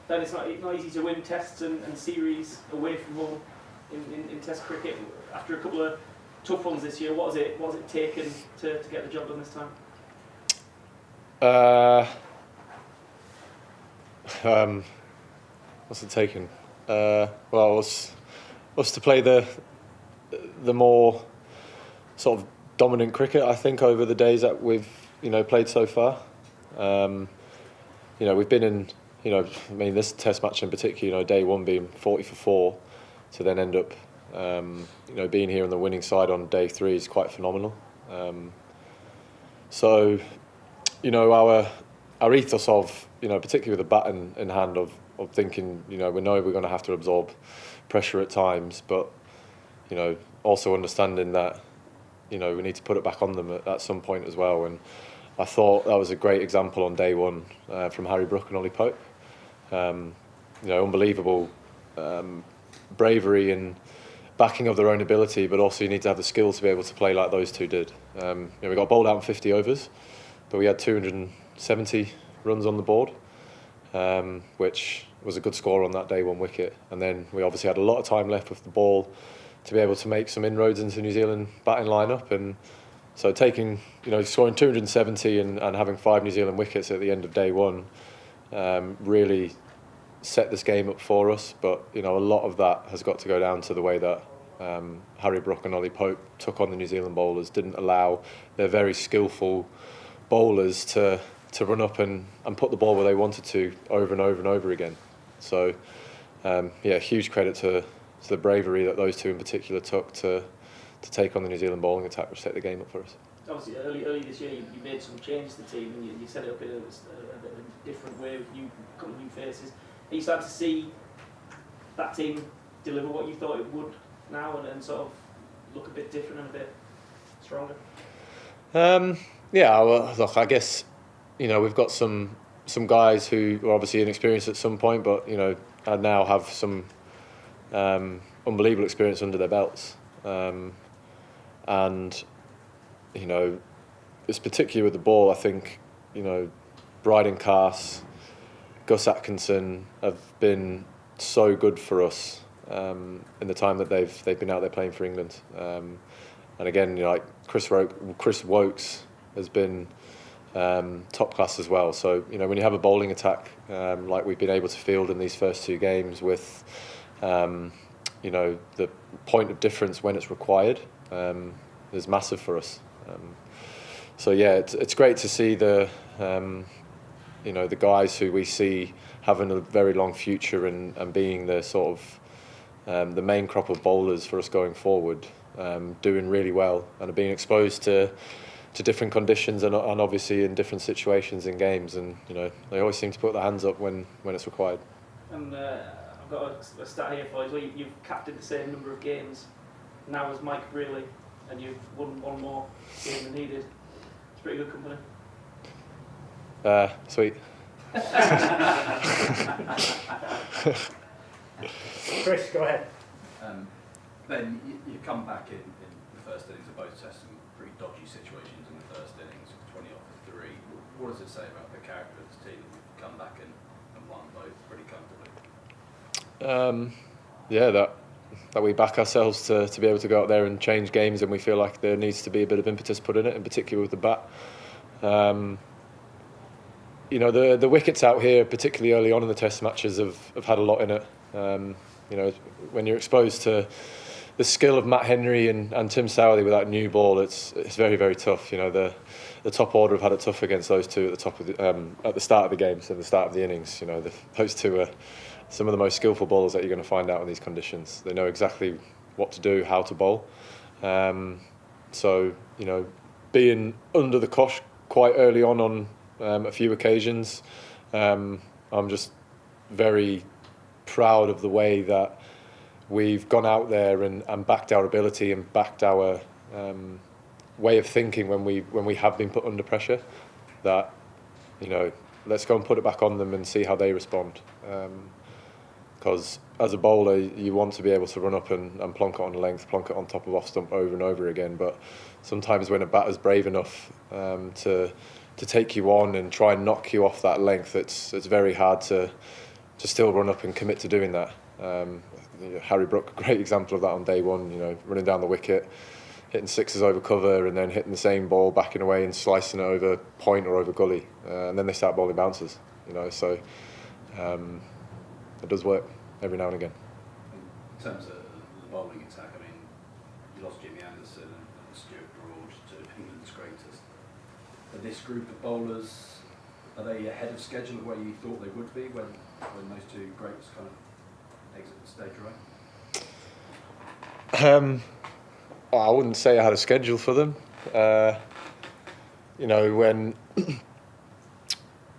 then it's not easy to win tests and series away from home in Test cricket. After a couple of tough ones this year, what has it taken to get the job done this time? What's it taken? Well, it was to play the more sort of dominant cricket, I think, over the days that we've played so far. We've been in, this Test match in particular, day one being 40 for 4, to then end up, being here on the winning side on day 3 is quite phenomenal. So, our ethos of, particularly with the bat in hand, of thinking, we know we're going to have to absorb pressure at times, but, also understanding that, we need to put it back on them at some point as well. And I thought that was a great example on day one from Harry Brook and Ollie Pope. Unbelievable bravery and backing of their own ability, but also you need to have the skills to be able to play like those two did. We got bowled out in 50 overs, but we had 270 runs on the board, which was a good score on that day one wicket. And then we obviously had a lot of time left with the ball to be able to make some inroads into New Zealand batting lineup. And so scoring 270 and having 5 New Zealand wickets at the end of day one really set this game up for us. But a lot of that has got to go down to the way that Harry Brook and Ollie Pope took on the New Zealand bowlers, didn't allow their very skillful bowlers to run up and put the ball where they wanted to over and over and over again. So huge credit to the bravery that those two in particular took to take on the New Zealand bowling attack, which set the game up for us. Obviously, early this year, you made some changes to the team and you set it up in a different way with new faces. Are you starting to see that team deliver what you thought it would now and sort of look a bit different and a bit stronger? Well, look, I guess we've got some guys who are obviously inexperienced at some point, but and now have some unbelievable experience under their belts. And it's particularly with the ball. I think Bryden Cass, Gus Atkinson have been so good for us in the time that they've been out there playing for England. And again, like Chris Wokes has been top class as well. So when you have a bowling attack like we've been able to field in these first 2 games with the point of difference when it's required is massive for us. It's great to see the guys who we see having a very long future and being the sort of the main crop of bowlers for us going forward, doing really well and are being exposed to different conditions and obviously in different situations in games, and they always seem to put their hands up when it's required. And I've got a stat here for you. So you've captained the same number of games now as Mike Brearley, and you've won one more game than he did. It's pretty good company. Sweet. Chris, go ahead. Ben, you come back in the first innings of both tests, some pretty dodgy situations in the first innings, 20 off of 3. What does it say about the character of the team that you've come back and won both pretty comfortably? That we back ourselves to be able to go out there and change games, and we feel like there needs to be a bit of impetus put in it, in particular with the bat. The wickets out here, particularly early on in the Test matches, have had a lot in it. When you're exposed to the skill of Matt Henry and Tim Southey with that new ball, it's very, very tough. The top order have had it tough against those two at the top of at the start of the game, so the start of the innings. Those two are some of the most skillful bowlers that you're going to find out in these conditions. They know exactly what to do, how to bowl. Being under the cosh quite early on a few occasions, I'm just very proud of the way that we've gone out there and backed our ability and backed our way of thinking when we have been put under pressure. That let's go and put it back on them and see how they respond. Because as a bowler, you want to be able to run up and plonk it on length, plonk it on top of off stump over and over again. But sometimes when a batter's brave enough to take you on and try and knock you off that length, it's very hard to to still run up and commit to doing that. Harry Brook, a great example of that on day one, running down the wicket, hitting sixes over cover and then hitting the same ball, backing away and slicing it over point or over gully. And then they start bowling bounces, so it does work every now and again. In terms of the bowling attack, I mean, you lost Jimmy Anderson and Stuart Broad, two of England's greatest. Are this group of bowlers, are they ahead of schedule of where you thought they would be when those two greats kind of exit the stage right? I wouldn't say I had a schedule for them. When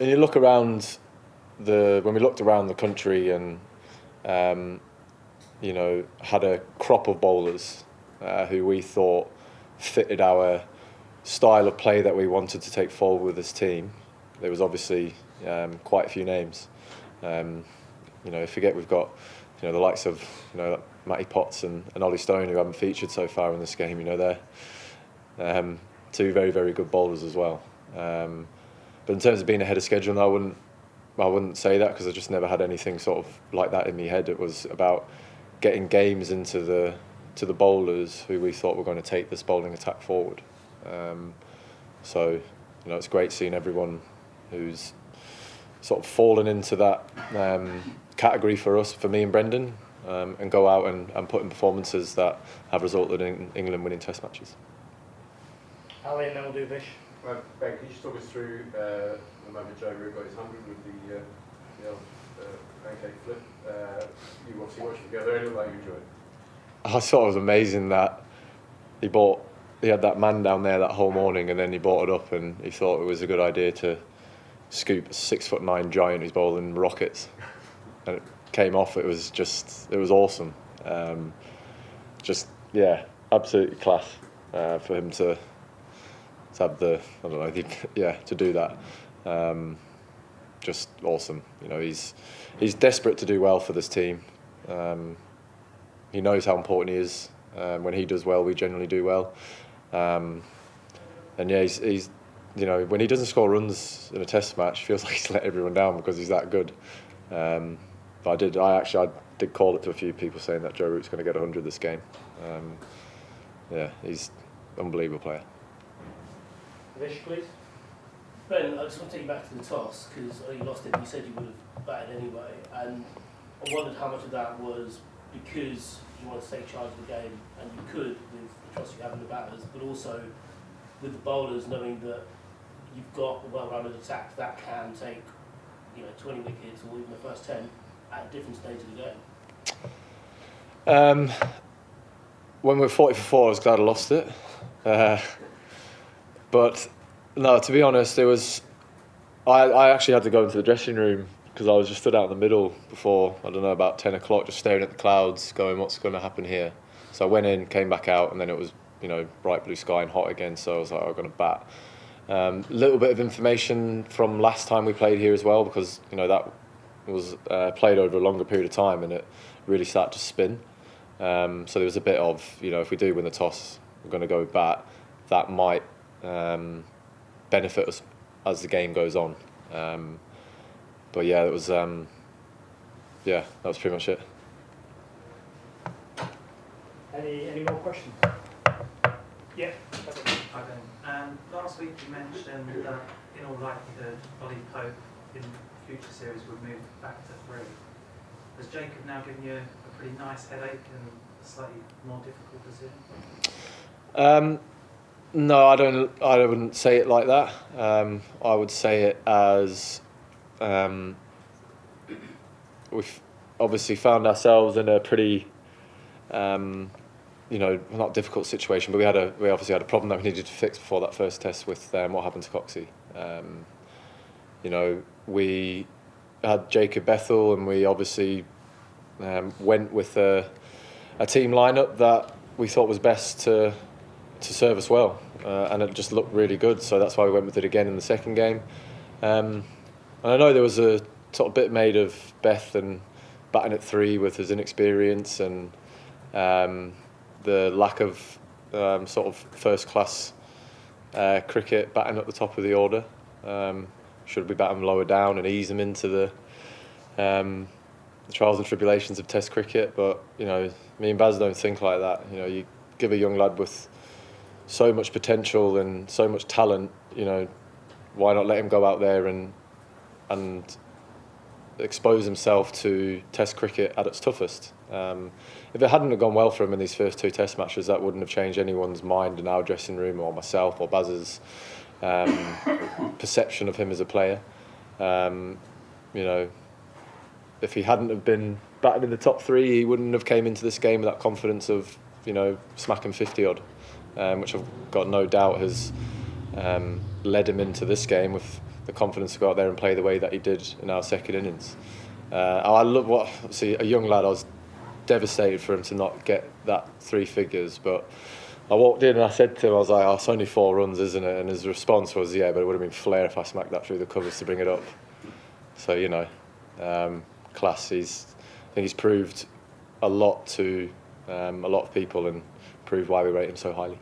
you look around when we looked around the country and had a crop of bowlers who we thought fitted our style of play that we wanted to take forward with this team, there was obviously quite a few names. Forget we've got the likes of Matty Potts and Ollie Stone, who haven't featured so far in this game. They're two very, very good bowlers as well. But in terms of being ahead of schedule, I wouldn't say that, because I just never had anything sort of like that in my head. It was about getting games into the bowlers who we thought were going to take this bowling attack forward. It's great seeing everyone who's sort of fallen into that category for me and Brendan, and go out and put in performances that have resulted in England winning Test matches. Ali, and then we'll do Vish. Ben, can you just talk us through the moment Joe Root got his 100 with the pancake flip? You obviously watched it together. It looked like you enjoyed it. I thought it was amazing that he had that man down there that whole morning, and then he brought it up and he thought it was a good idea to scoop a 6'9" giant who's bowling rockets, and it came off. It was awesome. Absolutely class for him to have to do that. Just awesome. He's desperate to do well for this team. He knows how important he is. When he does well, we generally do well. He's when he doesn't score runs in a Test match, it feels like he's let everyone down because he's that good. But I did call it to a few people saying that Joe Root's going to get 100 this game. He's an unbelievable player. Vish, please. Ben, I just want to take you back to the toss, because you lost it. You said you would have batted anyway, and I wondered how much of that was because you wanted to take charge of the game, and you could with the trust you have in the batters, but also with the bowlers, knowing that you've got a well-rounded attack that can take 20 wickets or even the first 10 at a different stage of the game. When we were 40 for 4, I was glad I lost it. But no, to be honest, I actually had to go into the dressing room because I was just stood out in the middle before, about 10 o'clock, just staring at the clouds, going, what's going to happen here? So I went in, came back out, and then it was, bright blue sky and hot again, so I was like, I'm going to bat. A little bit of information from last time we played here as well, because, that was played over a longer period of time, and it really started to spin. So there was a bit of, if we do win the toss, we're going to go bat. That might benefit us as the game goes on. But yeah, it was that was pretty much it. Any more questions? Yeah. Hi Ben. Last week you mentioned that in all likelihood Ollie Pope in future series would move back to 3. Has Jacob now given you a pretty nice headache and a slightly more difficult position? No, I wouldn't say it like that. I would say it as we've obviously found ourselves in a pretty, not difficult situation, but we obviously had a problem that we needed to fix before that first test with what happened to Coxie. We had Jacob Bethel, and we obviously went with a team lineup that we thought was best to serve us well, and it just looked really good, so that's why we went with it again in the second game. And I know there was a sort of bit made of Beth and batting at 3 with his inexperience and the lack of sort of first class cricket batting at the top of the order. Should we bat him lower down and ease him into the trials and tribulations of Test cricket. But you know, me and Baz don't think like that. You know, you give a young lad with so much potential and so much talent, you know, why not let him go out there and expose himself to Test cricket at its toughest? If it hadn't have gone well for him in these first 2 Test matches, that wouldn't have changed anyone's mind in our dressing room, or myself, or Baz's perception of him as a player. You know, if he hadn't have been batting in the top 3, he wouldn't have came into this game with that confidence of, you know, smacking 50 odd, which I've got no doubt has led him into this game with the confidence to go out there and play the way that he did in our second innings. I love a young lad. I was devastated for him to not get that 3 figures, but I walked in and I said to him, I was like, oh, it's only 4 runs, isn't it? And his response was, yeah, but it would have been flair if I smacked that through the covers to bring it up. So, you know, class. I think he's proved a lot to a lot of people and proved why we rate him so highly.